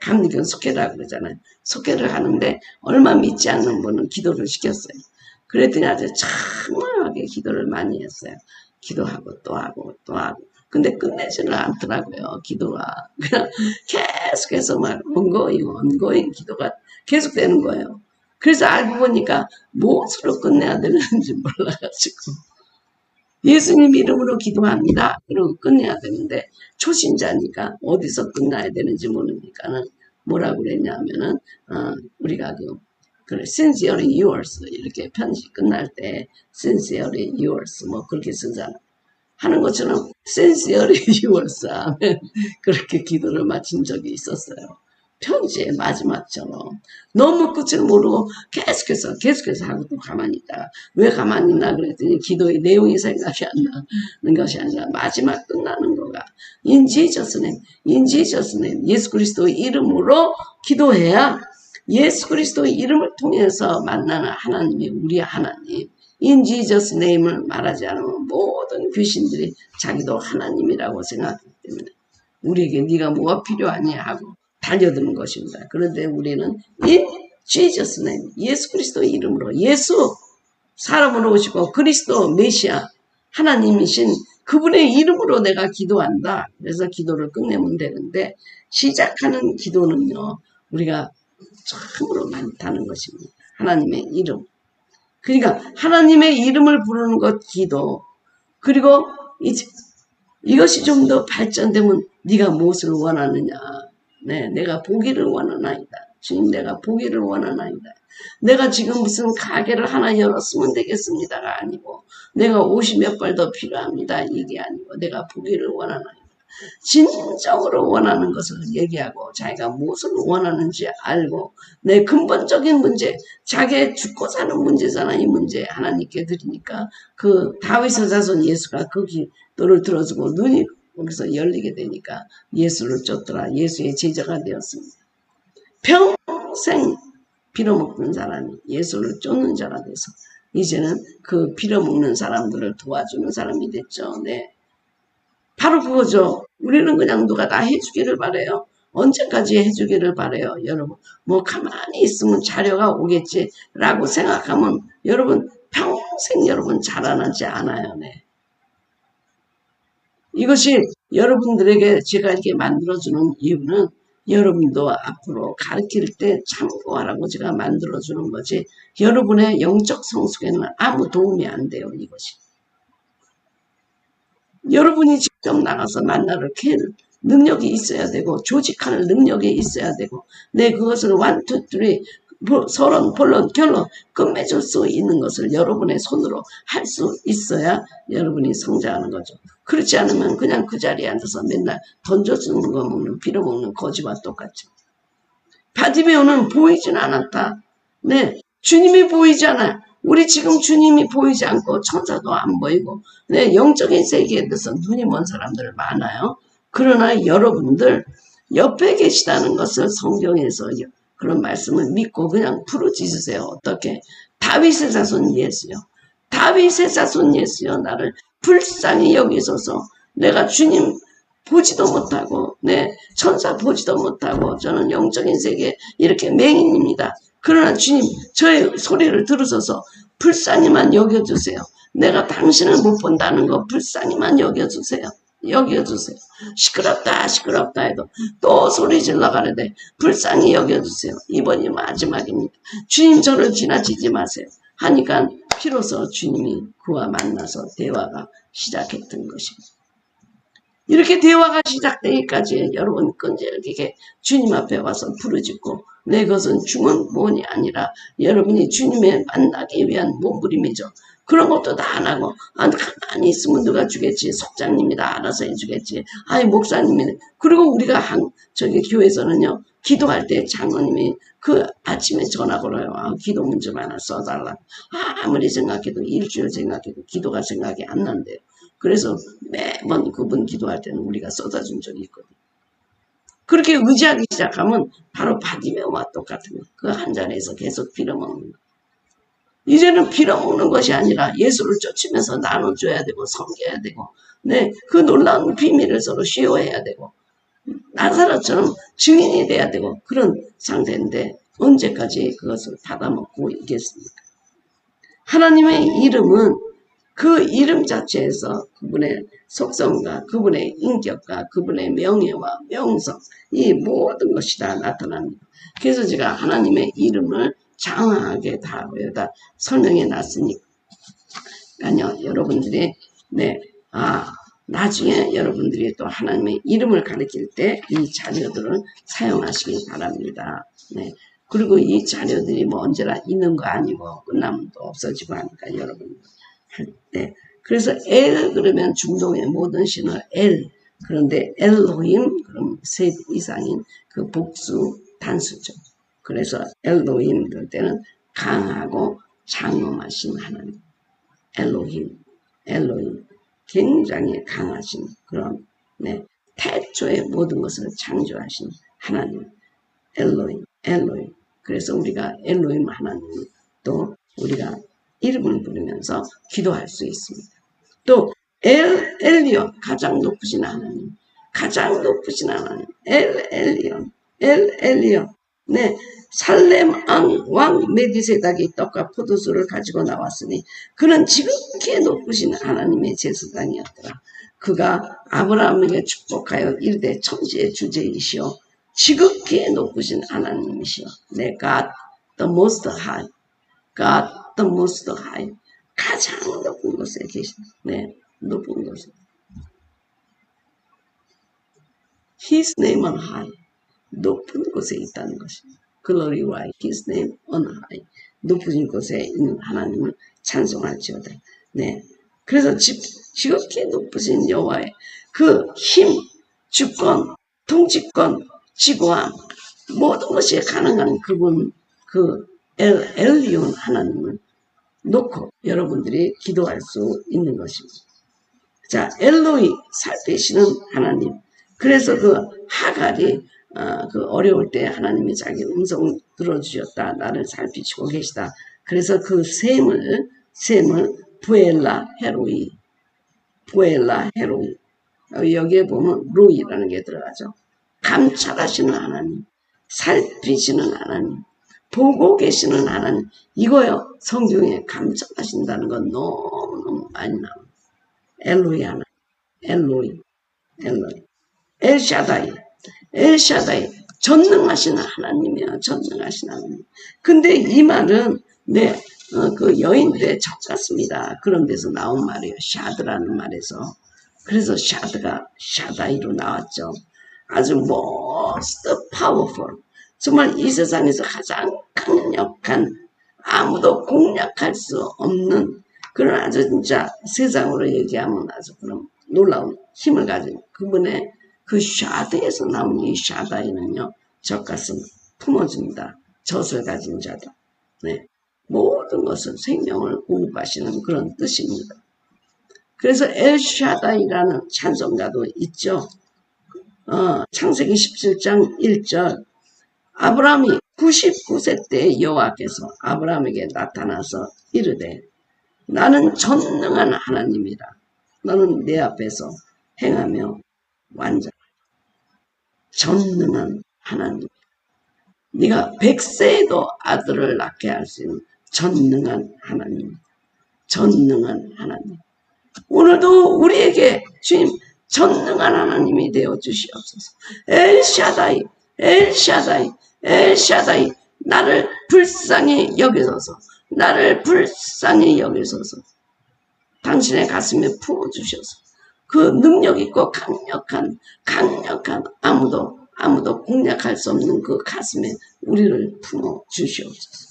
감리교 속회라고 그러잖아요. 속회를 하는데 얼마 믿지 않는 분은 기도를 시켰어요. 그랬더니 아주 장황하게 기도를 많이 했어요. 기도하고 또 하고 또 하고. 근데 끝내지는 않더라고요. 기도가. 그냥 계속해서 막 ongoing 기도가 계속되는 거예요. 그래서 알고 보니까 무엇으로 끝내야 되는지 몰라가지고 예수님 이름으로 기도합니다. 그러고 끝내야 되는데 초신자니까 어디서 끝나야 되는지 모르니까는 뭐라고 그랬냐면은 우리가 그래 sincerely yours 이렇게 편지 끝날 때 sincerely yours 뭐 그렇게 쓰잖아. 하는 것처럼 sincerely yours 하면 그렇게 기도를 마친 적이 있었어요. 편지의 마지막처럼 너무 끝을 모르고 계속해서 하고 또 가만히 있다가 왜 가만히 있나 그랬더니 기도의 내용이 생각이 안 나는 것이 아니라 마지막 끝나는 거가 in Jesus name 예수 그리스도의 이름으로 기도해야 예수 그리스도의 이름을 통해서 만나는 하나님이 우리 하나님 in Jesus name을 말하지 않으면 모든 귀신들이 자기도 하나님이라고 생각하기 때문에 우리에게 네가 뭐가 필요하니 하고 달려드는 것입니다. 그런데 우리는 in Jesus name, 예수 그리스도의 이름으로 예수 사람으로 오시고 그리스도 메시아 하나님이신 그분의 이름으로 내가 기도한다. 그래서 기도를 끝내면 되는데 시작하는 기도는요. 우리가 참으로 많다는 것입니다. 하나님의 이름. 그러니까 하나님의 이름을 부르는 것 기도. 그리고 이것이 좀 더 발전되면 네가 무엇을 원하느냐. 내가 보기를 원하나이다. 주님 내가 보기를 원하나이다. 내가 지금 무슨 가게를 하나 열었으면 되겠습니다가 아니고 내가 옷이 몇 벌 더 필요합니다. 이게 아니고 내가 보기를 원하나이다. 진정으로 원하는 것을 얘기하고 자기가 무엇을 원하는지 알고 내 근본적인 문제, 자기의 죽고 사는 문제잖아. 이 문제 하나님께 드리니까 그 다윗의 자손 예수가 그 기도를 들어주고 눈이 거기서 열리게 되니까 예수를 쫓더라. 예수의 제자가 되었습니다. 평생 빌어먹는 사람이 예수를 쫓는 자가 돼서 이제는 그 빌어먹는 사람들을 도와주는 사람이 됐죠. 네. 바로 그거죠. 우리는 그냥 누가 다 해주기를 바래요. 언제까지 해주기를 바래요. 여러분 뭐 가만히 있으면 자료가 오겠지라고 생각하면 여러분 평생 여러분 자라나지 않아요. 네. 이것이 여러분들에게 제가 이렇게 만들어주는 이유는 여러분도 앞으로 가르칠 때 참고하라고 제가 만들어주는 거지 여러분의 영적 성숙에는 아무 도움이 안 돼요. 이것이. 여러분이 직접 나가서 만나를 캘 능력이 있어야 되고 조직하는 능력이 있어야 되고 내 그것을 완투 쓰리 서론 본론 결론 끝맺을 수 있는 것을 여러분의 손으로 할 수 있어야 여러분이 성장하는 거죠. 그렇지 않으면 그냥 그 자리에 앉아서 맨날 던져주는 거 먹는 빌어먹는 거지와 똑같죠. 바디메오는 보이진 않았다. 네, 주님이 보이잖아요. 우리 지금 주님이 보이지 않고 천사도 안 보이고 네, 영적인 세계에 대해서 눈이 먼 사람들 많아요. 그러나 여러분들 옆에 계시다는 것을 성경에서 그런 말씀을 믿고 그냥 부르짖으세요. 어떻게? 다윗의 자손 예수요. 다윗의 자손 예수요. 나를 불쌍히 여기소서. 내가 주님 보지도 못하고 네, 천사 보지도 못하고 저는 영적인 세계에 이렇게 맹인입니다. 그러나 주님 저의 소리를 들으셔서 불쌍히만 여겨주세요. 내가 당신을 못 본다는 거 불쌍히만 여겨주세요. 여겨주세요. 시끄럽다 시끄럽다 해도 또 소리 질러 가는데 불쌍히 여겨주세요. 이번이 마지막입니다. 주님 저를 지나치지 마세요. 하니까 비로소 주님이 그와 만나서 대화가 시작했던 것입니다. 이렇게 대화가 시작되기까지 여러분 끈질기게 주님 앞에 와서 부르짖고 내 것은 주문무언이 아니라 여러분이 주님에 만나기 위한 몸부림이죠. 그런 것도 다 안 하고 가만히 있으면 누가 주겠지. 속장님이 다 알아서 해주겠지. 아이 목사님이. 그리고 우리가 저기 교회에서는요. 기도할 때 장로님이 그 아침에 전화 걸어요. 기도 문제 하나 써달라. 아무리 생각해도 일주일 생각해도 기도가 생각이 안 난대요. 그래서 매번 그분 기도할 때는 우리가 쏟아준 적이 있거든요. 그렇게 의지하기 시작하면 바로 바디메오와 똑같은 거예요. 그 한 자리에서 계속 빌어먹는 거예요. 이제는 빌어먹는 것이 아니라 예수를 쫓으면서 나눠줘야 되고 섬겨야 되고 네, 그 놀라운 비밀을 서로 쉐어해야 되고 나사로처럼 증인이 돼야 되고 그런 상태인데 언제까지 그것을 받아먹고 있겠습니까? 하나님의 이름은 그 이름 자체에서 그분의 속성과 그분의 인격과 그분의 명예와 명성 이 모든 것이 다 나타납니다. 그래서 제가 하나님의 이름을 장황하게 다 여기다 설명해 놨으니까요. 여러분들이 나중에 여러분들이 또 하나님의 이름을 가르칠 때 이 자료들을 사용하시기 바랍니다. 네. 그리고 이 자료들이 뭐 언제나 있는 거 아니고 끝나면 또 없어지고 하니까 여러분 할 때. 그래서 엘 그러면 중동의 모든 신을 엘. 그런데 엘로힘 그럼 셋 이상인 그 복수 단수죠. 그래서 엘로힘 그럴 때는 강하고 장엄하신 하나님. 엘로힘 굉장히 강하신 그런 태초의 모든 것을 창조하신 하나님. 엘로힘. 그래서 우리가 엘로힘 하나님 또 우리가 이름을 부르면서 기도할 수 있습니다. 또 엘리온 가장 높으신 하나님. 엘리온 네, 살렘 왕 메디세닥이 떡과 포도수를 가지고 나왔으니 그는 지극히 높으신 하나님의 제사장이었더라. 그가 아브라함에게 축복하여 이르되 천지의 주제이시오 지극히 높으신 하나님이시오. 네, God the most high. 가장 높은 곳에 계신 높은 곳에. His name on high. 높은 곳에 있다는 것입니다. Glorify His name on high. 높은 곳에 있는 하나님을 찬송할지어다. 네. 그래서 지극히 높으신 여호와의 그 힘, 주권, 통치권, 지구함, 모든 것이 가능한 그분, 그 엘리온 하나님을 놓고 여러분들이 기도할 수 있는 것입니다. 자, 엘로이, 살피시는 하나님. 그래서 그 하갈이 그 어려울 때 하나님이 자기 음성을 들어주셨다. 나를 살피시고 계시다. 그래서 그 셈을 부엘라 헤로이, 여기에 보면 로이라는 게 들어가죠. 감찰하시는 하나님, 살피시는 하나님, 보고 계시는 하나님. 이거요, 성경에 감찰하신다는 건 너무너무 많이 나옵니다. 엘로이 하나님, 엘로이. 엘샤다이, 전능하신 하나님이야, 전능하신 하나님. 근데 이 말은, 그 여인들의 적 같습니다. 그런 데서 나온 말이에요. 샤드라는 말에서. 그래서 샤다이로 나왔죠. 아주 most powerful. 정말 이 세상에서 가장 강력한, 아무도 공략할 수 없는 그런 아주 진짜 세상으로 얘기하면 아주 그런 놀라운 힘을 가진 그분의 그 샤드에서 나온 이 샤다이는요, 젖가슴 품어준다. 젖을 가진 자다. 모든 것은 생명을 공급하시는 그런 뜻입니다. 그래서 엘샤다이라는 찬송가도 있죠. 창세기 17장 1절. 아브라함이 99세 때 여호와께서 아브라함에게 나타나서 이르되 나는 전능한 하나님이다. 너는 내 앞에서 행하며 완전. 전능한 하나님. 네가 100세에도 아들을 낳게 할 수 있는 전능한 하나님. 전능한 하나님. 오늘도 우리에게 주님 전능한 하나님이 되어 주시옵소서. 엘샤다이, 나를 불쌍히 여기소서. 당신의 가슴에 품어주셔서 그 능력 있고 강력한 아무도 공략할 수 없는 그 가슴에 우리를 품어주시옵소서.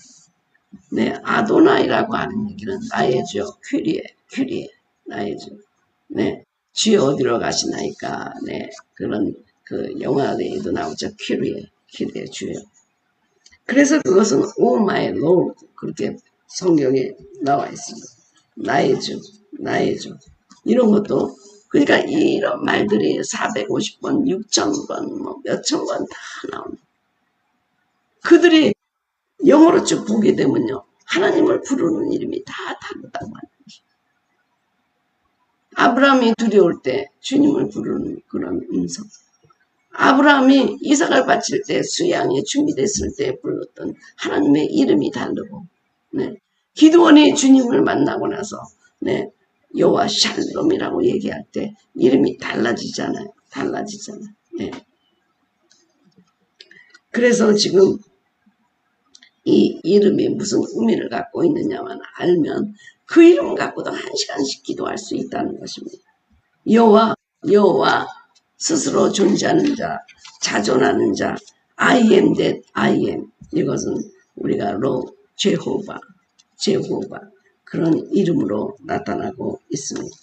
아도나이라고 하는 얘기는 나의 주, 퀴리에, 나의 주. 주여 어디로 가시나이까? 그런 그 영화에도 나오죠. 퀴리에 주여. 그래서 그것은 오 마이 로드 그렇게 성경에 나와 있습니다. 나의 주. 이런 것도 그러니까 이런 말들이 450번, 6,000번, 몇천 번 다 나옵니다. 그들이 영어로 쭉 보게 되면요. 하나님을 부르는 이름이 다 다르다고 하는 거죠. 아브라함이 두려울 때 주님을 부르는 그런 음성. 아브라함이 이삭을 바칠 때 수양이 준비됐을 때 불렀던 하나님의 이름이 다르고 기드원이 주님을 만나고 나서 여호와 샬롬이라고 얘기할 때 이름이 달라지잖아요. 그래서 지금 이 이름이 무슨 의미를 갖고 있느냐만 알면 그 이름 갖고도 1시간씩 기도할 수 있다는 것입니다. 여호와 스스로 존재하는 자, 자존하는 자, I am that I am. 이것은 우리가 제호바 그런 이름으로 나타나고 있습니다.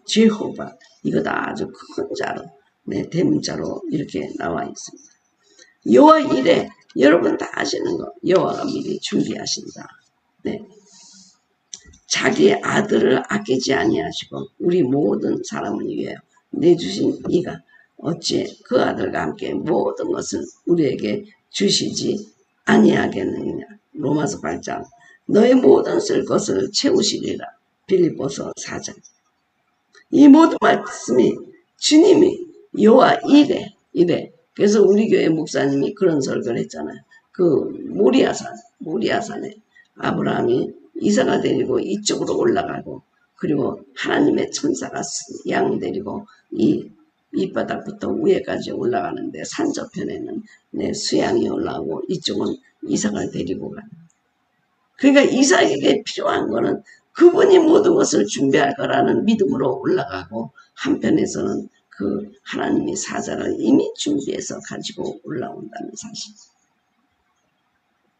제호바 이거다 아주 큰 자로 대문자로 이렇게 나와 있습니다. 여호와 이래 여러분 다 아시는 거 여호와가 미리 준비하신다. 자기의 아들을 아끼지 아니하시고 우리 모든 사람을 위하여 내주신 이가 어찌 그 아들과 함께 모든 것을 우리에게 주시지 아니하겠느냐. 로마서 8장 너의 모든 쓸 것을 채우시리라. 빌립보서 4장. 이 모든 말씀이 주님이 여호와 이래. 그래서 우리 교회 목사님이 그런 설교를 했잖아요. 그 모리아산에 아브라함이 이삭을 데리고 이쪽으로 올라가고 그리고 하나님의 천사가 양 데리고 이 밑바닥부터 위에까지 올라가는데 산저편에는 수양이 올라오고 이쪽은 이삭을 데리고 가는. 그러니까 이삭에게 필요한 거는 그분이 모든 것을 준비할 거라는 믿음으로 올라가고 한편에서는 그 하나님이 사자를 이미 준비해서 가지고 올라온다는 사실.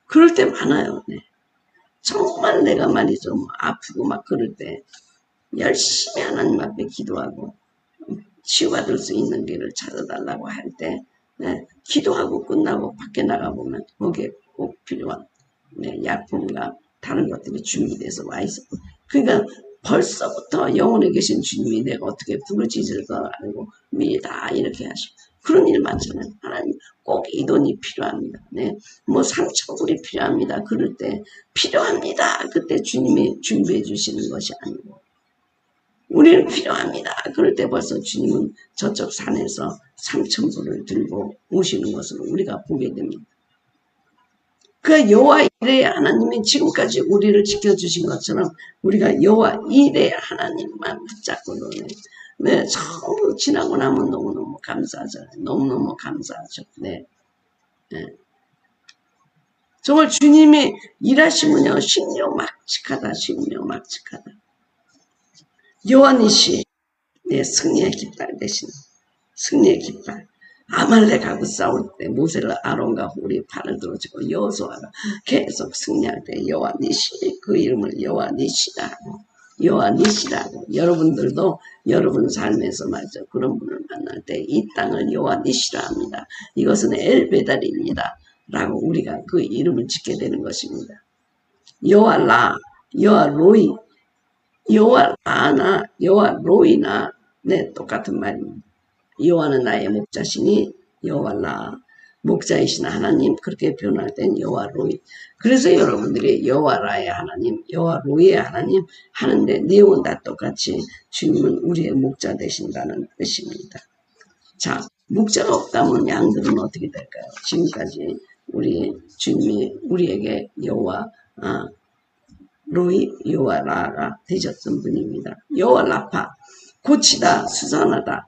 그럴 때 많아요. 정말 내가 말이죠. 아프고 막 그럴 때 열심히 하나님 앞에 기도하고 치유받을 수 있는 길을 찾아달라고 할 때, 기도하고 끝나고 밖에 나가보면 거기에 꼭 필요한 약품과 다른 것들이 준비돼서 와 있어. 그러니까 벌써부터 영혼에 계신 주님이 내가 어떻게 부르짖을 거 알고 미리 다 이렇게 하시고 그런 일 많잖아요. 하나님 꼭 이 돈이 필요합니다. 뭐 상처불이 필요합니다. 그럴 때 필요합니다. 그때 주님이 준비해 주시는 것이 아니고 우리는 필요합니다. 그럴 때 벌써 주님은 저쪽 산에서 3,000불을 들고 오시는 것을 우리가 보게 됩니다. 그 여호와 이레의 하나님이 지금까지 우리를 지켜주신 것처럼 우리가 여호와 이레의 하나님만 붙잡고도 전부 지나고 나면 너무너무 감사하죠. 너무너무 감사하죠. 정말 주님이 일하시면요 신묘막측하다. 신묘막측하다. 여호와 니시 승리의 깃발 대신 승리의 깃발. 아말렉하고 싸울 때 모세를 아론과 홀이 팔을 들어주고 여호수아가 계속 승리할 때 여호와 니시 그 이름을 여호와 니시라고 여호와 니시라고 여러분들도 여러분 삶에서 말이죠. 그런 분을 만날 때 이 땅을 여호와 니시라 합니다. 이것은 엘베달입니다. 라고 우리가 그 이름을 짓게 되는 것입니다. 여호와 라, 여호와 로이, 여호와 라나 여호와 로이나 똑같은 말입니다. 여호와는 나의 목자시니 여호와 라 목자이신 하나님 그렇게 표현할 땐 여호와 로이. 그래서 여러분들이 여호와 라의 하나님 여호와 로이의 하나님 하는데 내용은 다 똑같이 주님은 우리의 목자 되신다는 뜻입니다. 자, 목자가 없다면 양들은 어떻게 될까요? 지금까지 우리 주님이 우리에게 여호와 로이 여호와 라가 되셨던 분입니다. 여호와 라파 고치다 수산하다.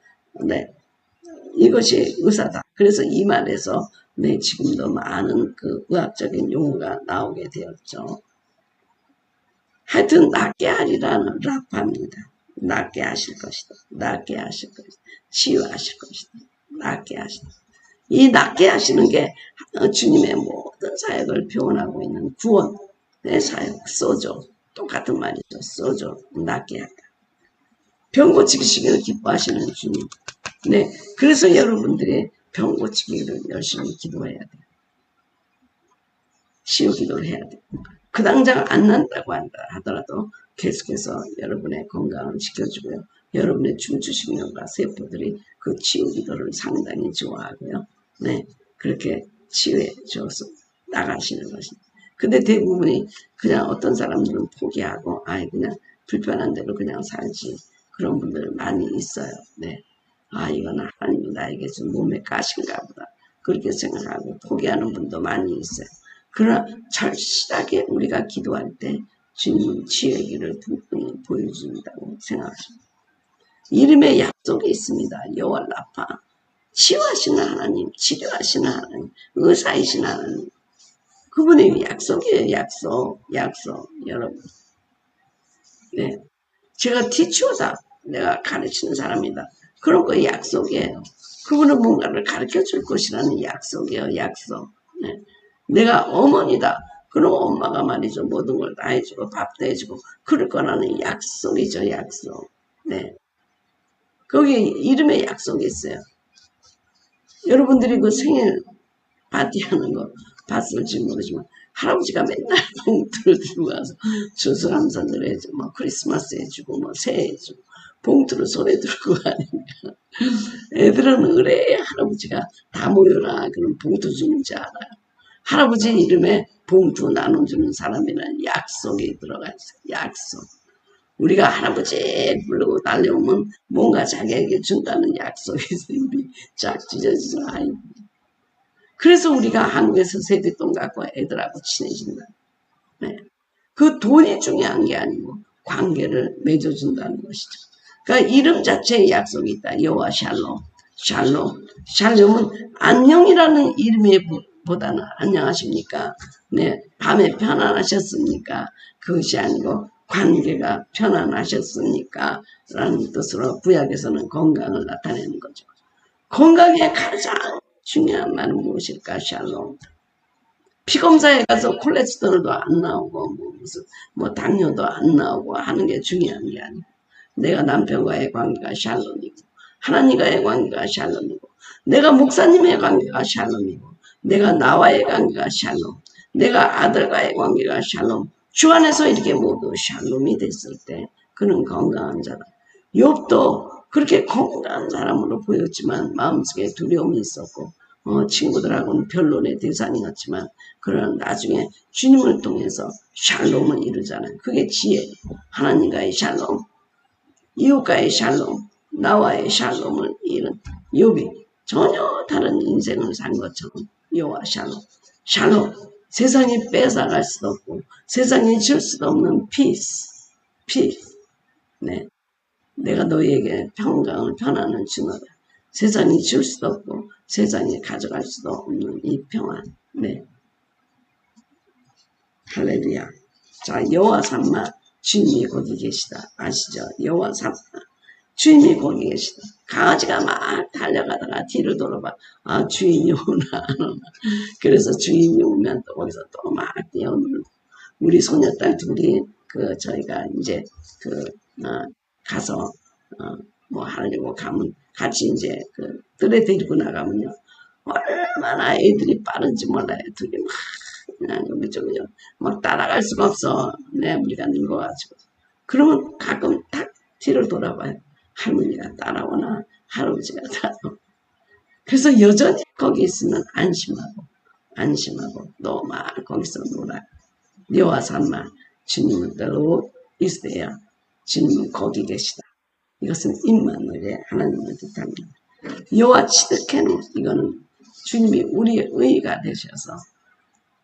이것이 의사다. 그래서 이 말에서 지금도 많은 그 의학적인 용어가 나오게 되었죠. 하여튼 낫게 하리라는 라파입니다. 낫게 하실 것이다. 낫게 하실 것이다. 치유하실 것이다. 낫게 하시다. 이 낫게 하시는 게 주님의 모든 사역을 표현하고 있는 구원의 사역, 소조. 똑같은 말이죠. 소조, 낫게 하다. 병 고치시기를 기뻐하시는 주님. 그래서 여러분들이 병 고치기를 열심히 기도해야 돼요. 치유 기도를 해야 돼요. 그 당장 안 난다고 하더라도 계속해서 여러분의 건강을 지켜주고요. 여러분의 중추신경과 세포들이 그 치유 기도를 상당히 좋아하고요. 그렇게 치유해 줘서 나가시는 것입니다. 근데 대부분이 그냥 어떤 사람들은 포기하고 그냥 불편한 대로 그냥 살지. 그런 분들 많이 있어요. 이건 하나님이 나에게 준 몸의 가시인가 보다. 그렇게 생각하고 포기하는 분도 많이 있어요. 그러나 절실하게 우리가 기도할 때 주님은 치유의 길을 분명히 보여준다고 생각하십니다. 이름에 약속이 있습니다. 여호와 라파. 치유하시는 하나님, 치료하시는 하나님, 의사이신 하나님. 그분의 약속이에요. 약속. 여러분. 제가 티치오다. 내가 가르치는 사람이다. 그런 거 약속이에요. 그분은 뭔가를 가르쳐 줄 것이라는 약속이에요. 약속. 내가 어머니다. 그럼 엄마가 말이죠. 모든 걸 다 해주고 밥도 해주고 그럴 거라는 약속이죠. 약속. 거기 이름에 약속이 있어요. 여러분들이 그 생일 파티하는 거 봤을지 모르지만 할아버지가 맨날 봉투를 들고 와서 추수감사 노래해주고 뭐 크리스마스 해주고 뭐 새해 해주고 봉투를 손에 들고 가니까 애들은 의뢰 할아버지가 다 모여라 그런 봉투 주는 줄 알아요. 할아버지 이름에 봉투 나눠주는 사람이라는 약속이 들어가 있어요. 약속. 우리가 할아버지 부르고 달려오면 뭔가 자기에게 준다는 약속이 있어요. 우리 쫙 찢어지죠. 그래서 우리가 한국에서 세뱃돈 갖고 애들하고 친해진다. 그 돈이 중요한 게 아니고 관계를 맺어준다는 것이죠. 그러니까 이름 자체에 약속이 있다. 여호와 샬롬. 샬롬은 안녕이라는 이름이 보다는 안녕하십니까? 밤에 편안하셨습니까? 그것이 아니고 관계가 편안하셨습니까? 라는 뜻으로 구약에서는 건강을 나타내는 거죠. 건강의 가장 중요한 말은 무엇일까? 샬롬. 피검사에 가서 콜레스테롤도 안 나오고 뭐 당뇨도 안 나오고 하는 게 중요한 게 아니고 내가 남편과의 관계가 샬롬이고 하나님과의 관계가 샬롬이고, 내가 목사님의 관계가 샬롬이고, 내가 나와의 관계가 샬롬, 내가 아들과의 관계가 샬롬, 주 안에서 이렇게 모두 샬롬이 됐을 때 그는 건강한 자다. 욥도 그렇게 건강한 사람으로 보였지만 마음속에 두려움이 있었고 친구들하고는 변론의 대상이었지만 그러나 나중에 주님을 통해서 샬롬을 이루잖아요. 그게 지혜, 하나님과의 샬롬, 이웃과의 샬롬, 나와의 샬롬을 이룬 욥이 전혀 다른 인생을 산 것처럼 여호와 샬롬, 샬롬, 세상이 뺏어갈 수도 없고 세상이 줄 수도 없는 피스, 피스. 네, 내가 너희에게 평강을 편안을 주노라. 세상이 줄 수도 없고 세상이 가져갈 수도 없는 이 평안. 네, 할렐루야. 자, 여호와 삼마 주님이 거기 계시다. 아시죠? 여호와 삼마 주인이 거기 계시다. 강아지가 막 달려가다가 뒤를 돌아봐. 아, 주인이 오나 안 오나. 그래서 주인이 오면 또 거기서 또 막 뛰어놀고. 우리 소녀딸 둘이 저희가 이제 가서 뭐 하려고 가면 같이 이제 뜰에 데리고 나가면요. 얼마나 애들이 빠른지 몰라요. 둘이 막 그냥 여기저기 막 따라갈 수가 없어. 네, 우리가 늙어가지고. 그러면 가끔 딱 뒤를 돌아봐요. 할머니가 따라오나 할아버지가 따라오나. 그래서 여전히 거기 있으면 안심하고 또 막 거기서 놀아요. 여호와 삼마 주님은 따로 있어야 주님은 거기 계시다. 이것은 임마누엘의 하나님을 뜻합니다. 여호와 치드케노 이거는 주님이 우리의 의가 되셔서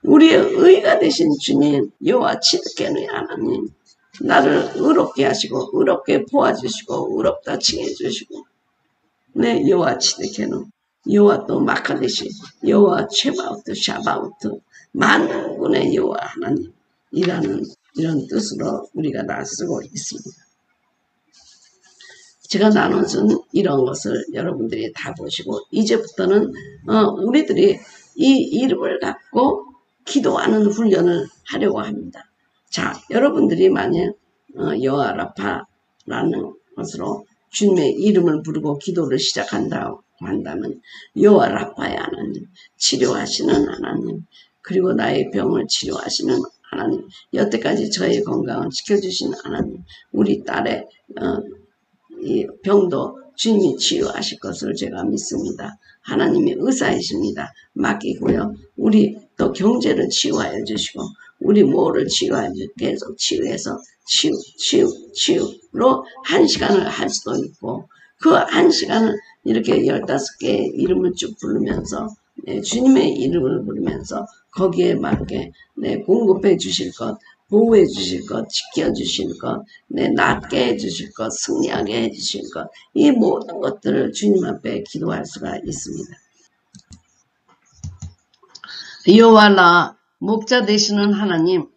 우리의 의가 되신 주님 여호와 치드케노의 하나님 나를 의롭게 하시고 의롭게 보아주시고 의롭다 칭해주시고 네 여호와 치드케노 여호와 또 마카데시 여호와 최바우트 샤바우트 만군의 여호와 하나님 이라는 이런 뜻으로 우리가 다 쓰고 있습니다. 제가 나눠준 이런 것을 여러분들이 다 보시고 이제부터는 우리들이 이 이름을 갖고 기도하는 훈련을 하려고 합니다. 자, 여러분들이 만약 여호와 라파라는 것으로 주님의 이름을 부르고 기도를 시작한다고 한다면 여호와 라파의 하나님, 치료하시는 하나님, 그리고 나의 병을 치료하시는 하나님, 여태까지 저의 건강을 지켜주신 하나님, 우리 딸의 이 병도 주님이 치유하실 것을 제가 믿습니다. 하나님이 의사이십니다. 맡기고요. 우리 또 경제를 치유하여 주시고 우리 모를 치유하여 주시고 계속 치유해서 치유로 한 시간을 할 수도 있고 그 한 시간을 이렇게 15개의 이름을 쭉 부르면서 주님의 이름을 부르면서 거기에 맞게 공급해 주실 것 보호해 주실 것, 지켜 주실 것, 낫게 해 주실 것, 승리하게 해 주실 것, 이 모든 것들을 주님 앞에 기도할 수가 있습니다. 여호와라 목자 되시는 하나님,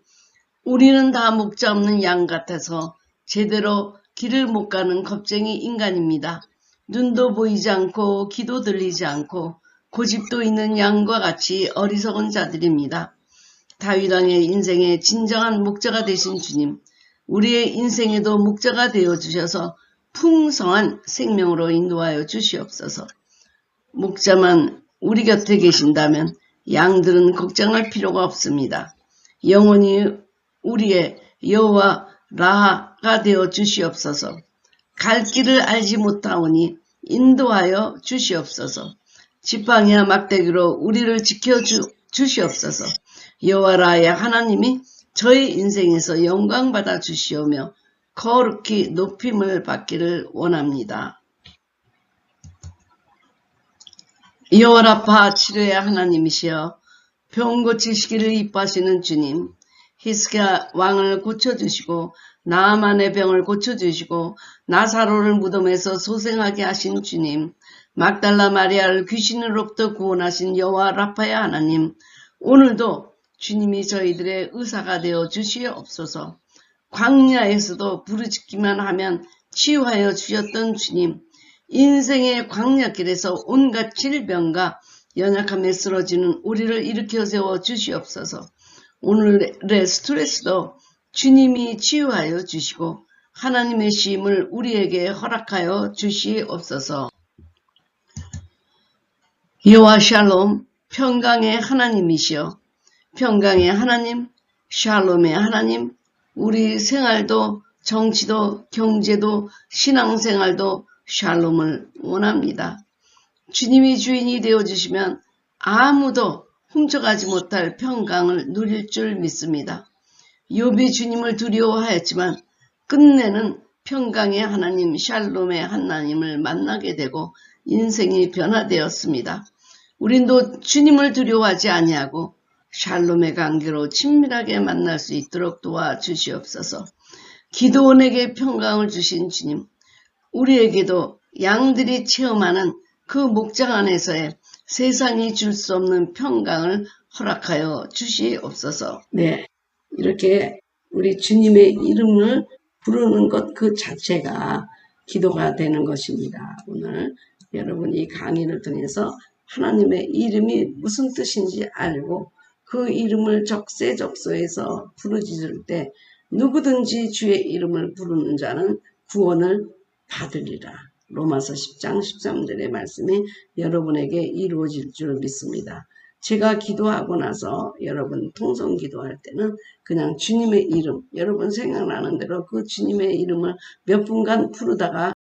우리는 다 목자 없는 양 같아서 제대로 길을 못 가는 겁쟁이 인간입니다. 눈도 보이지 않고 귀도 들리지 않고 고집도 있는 양과 같이 어리석은 자들입니다. 다윗 왕의 인생의 진정한 목자가 되신 주님, 우리의 인생에도 목자가 되어주셔서 풍성한 생명으로 인도하여 주시옵소서. 목자만 우리 곁에 계신다면 양들은 걱정할 필요가 없습니다. 영원히 우리의 여호와 라하가 되어 주시옵소서. 갈 길을 알지 못하오니 인도하여 주시옵소서. 지팡이와 막대기로 우리를 지켜 주시옵소서. 여호와라의 하나님이 저희 인생에서 영광받아 주시오며 거룩히 높임을 받기를 원합니다. 여호와라파 치료의 하나님이시여 병 고치시기를 이뻐하시는 주님, 히스기야 왕을 고쳐주시고 나아만의 병을 고쳐주시고 나사로를 무덤에서 소생하게 하신 주님, 막달라 마리아를 귀신으로부터 구원하신 여호와 라파의 하나님, 오늘도 주님이 저희들의 의사가 되어 주시옵소서. 광야에서도 부르짖기만 하면 치유하여 주셨던 주님, 인생의 광야길에서 온갖 질병과 연약함에 쓰러지는 우리를 일으켜 세워 주시옵소서. 오늘의 스트레스도 주님이 치유하여 주시고 하나님의 시임을 우리에게 허락하여 주시옵소서. 여호와 샬롬, 평강의 하나님이시여, 평강의 하나님, 샬롬의 하나님, 우리 생활도 정치도 경제도 신앙생활도 샬롬을 원합니다. 주님이 주인이 되어주시면 아무도 훔쳐가지 못할 평강을 누릴 줄 믿습니다. 욥이 주님을 두려워하였지만 끝내는 평강의 하나님 샬롬의 하나님을 만나게 되고 인생이 변화되었습니다. 우린도 주님을 두려워하지 아니하고 샬롬의 관계로 친밀하게 만날 수 있도록 도와주시옵소서. 기드온에게 평강을 주신 주님, 우리에게도 양들이 체험하는 그 목장 안에서의 세상이 줄 수 없는 평강을 허락하여 주시옵소서. 네, 이렇게 우리 주님의 이름을 부르는 것 그 자체가 기도가 되는 것입니다. 오늘 여러분 이 강의를 통해서 하나님의 이름이 무슨 뜻인지 알고 그 이름을 적세적소에서 부르짖을 때 누구든지 주의 이름을 부르는 자는 구원을 받으리라. 로마서 10장 13절의 말씀이 여러분에게 이루어질 줄 믿습니다. 제가 기도하고 나서 여러분 통성 기도할 때는 그냥 주님의 이름, 여러분 생각나는 대로 그 주님의 이름을 몇 분간 부르다가